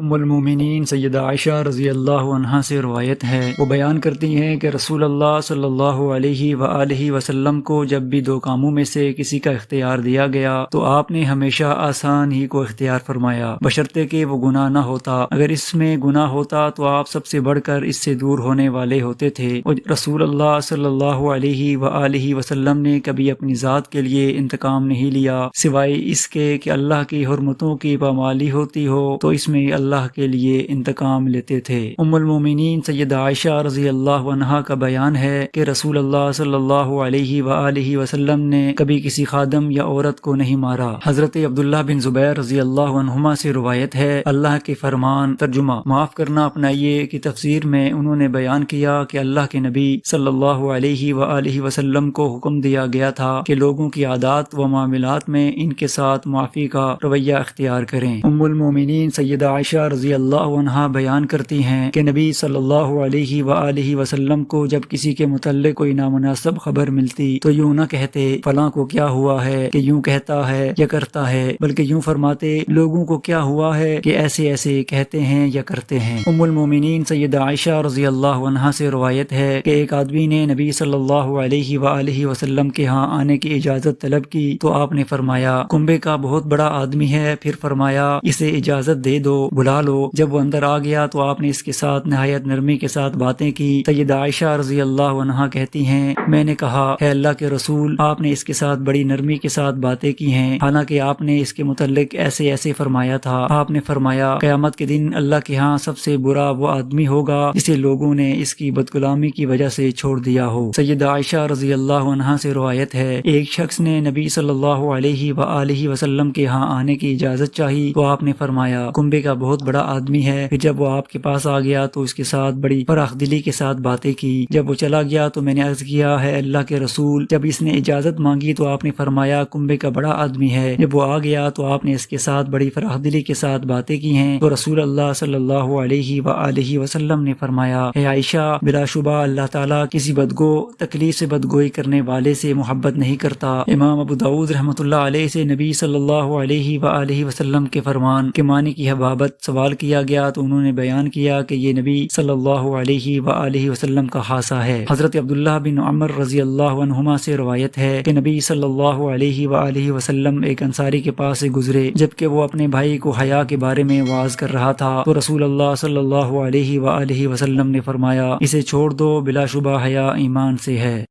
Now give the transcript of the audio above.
ام المومنین سیدہ عائشہ رضی اللہ عنہا سے روایت ہے، وہ بیان کرتی ہیں کہ رسول اللہ صلی اللہ علیہ وآلہ وسلم کو جب بھی دو کاموں میں سے کسی کا اختیار دیا گیا تو آپ نے ہمیشہ آسان ہی کو اختیار فرمایا، بشرطے کہ وہ گناہ نہ ہوتا۔ اگر اس میں گناہ ہوتا تو آپ سب سے بڑھ کر اس سے دور ہونے والے ہوتے تھے۔ اور رسول اللہ صلی اللہ علیہ وآلہ وسلم نے کبھی اپنی ذات کے لیے انتقام نہیں لیا سوائے اس کے کہ اللہ کی حرمتوں کی پامالی ہوتی ہو تو اس میں اللہ کے لیے انتقام لیتے تھے۔ ام المومنین سیدہ عائشہ رضی اللہ عنہا کا بیان ہے کہ رسول اللہ صلی اللہ علیہ وآلہ وسلم نے کبھی کسی خادم یا عورت کو نہیں مارا۔ حضرت عبداللہ بن زبیر رضی اللہ عنہما سے روایت ہے، اللہ کے فرمان ترجمہ معاف کرنا اپنائیے کی تفسیر میں انہوں نے بیان کیا کہ اللہ کے نبی صلی اللہ علیہ وآلہ وسلم کو حکم دیا گیا تھا کہ لوگوں کی عادات و معاملات میں ان کے ساتھ معافی کا رویہ اختیار کریں۔ ام المومنین سیدہ عائشہ رضی اللہ عنہا بیان کرتی ہیں کہ نبی صلی اللہ علیہ وآلہ وسلم کو جب کسی کے متعلق کوئی نامناسب خبر ملتی تو یوں نہ کہتے فلاں کو کیا ہوا ہے کہ یوں کہتا ہے یا کرتا ہے، بلکہ یوں فرماتے لوگوں کو کیا ہوا ہے کہ ایسے ایسے کہتے ہیں یا کرتے ہیں۔ ام المومنین سیدہ عائشہ رضی اللہ عنہا سے روایت ہے کہ ایک آدمی نے نبی صلی اللہ علیہ وآلہ وسلم کے ہاں آنے کی اجازت طلب کی تو آپ نے فرمایا کنبے کا بہت بڑا آدمی ہے، پھر فرمایا اسے اجازت دے دو، بلا لو۔ جب وہ اندر آ گیا تو آپ نے اس کے ساتھ نہایت نرمی کے ساتھ باتیں کی۔ سیدہ عائشہ رضی اللہ عنہا کہتی ہیں میں نے کہا اے اللہ کے رسول، آپ نے اس کے ساتھ بڑی نرمی کے ساتھ باتیں کی ہیں، حالانکہ آپ نے اس کے متعلق ایسے ایسے فرمایا تھا۔ آپ نے فرمایا قیامت کے دن اللہ کے ہاں سب سے برا وہ آدمی ہوگا جسے لوگوں نے اس کی بدغلامی کی وجہ سے چھوڑ دیا ہو۔ سیدہ عائشہ رضی اللہ عنہا سے روایت ہے ایک شخص نے نبی صلی اللہ علیہ وآلہ وسلم کے ہاں آنے کی اجازت چاہی تو آپ نے فرمایا کنبے کا بہت بڑا آدمی ہے۔ پھر جب وہ آپ کے پاس آ گیا تو اس کے ساتھ بڑی فراخ دلی کے ساتھ باتیں کی۔ جب وہ چلا گیا تو میں نے عرض کیا ہے اللہ کے رسول، جب اس نے اجازت مانگی تو آپ نے فرمایا کنبے کا بڑا آدمی ہے۔ جب وہ آ گیا تو آپ نے اس کے ساتھ بڑی فراخ دلی کے ساتھ باتیں کی ہیں تو رسول اللہ صلی اللہ علیہ وآلہ وسلم نے فرمایا اے عائشہ، بلا شبہ اللہ تعالیٰ کسی بدگو تکلیف سے بدگوئی کرنے والے سے محبت نہیں کرتا۔ امام ابو داؤد رحمۃ اللہ علیہ سے نبی صلی اللہ علیہ وآلہ وسلم کے فرمان کے معنی کی حبابت سوال کیا گیا تو انہوں نے بیان کیا کہ یہ نبی صلی اللہ علیہ وآلہ وسلم کا خاصہ ہے۔ حضرت عبداللہ بن عمر رضی اللہ عنہما سے روایت ہے کہ نبی صلی اللہ علیہ وآلہ وسلم ایک انصاری کے پاس سے گزرے جبکہ وہ اپنے بھائی کو حیا کے بارے میں واعظ کر رہا تھا تو رسول اللہ صلی اللہ علیہ وآلہ وسلم نے فرمایا اسے چھوڑ دو، بلا شبہ حیا ایمان سے ہے۔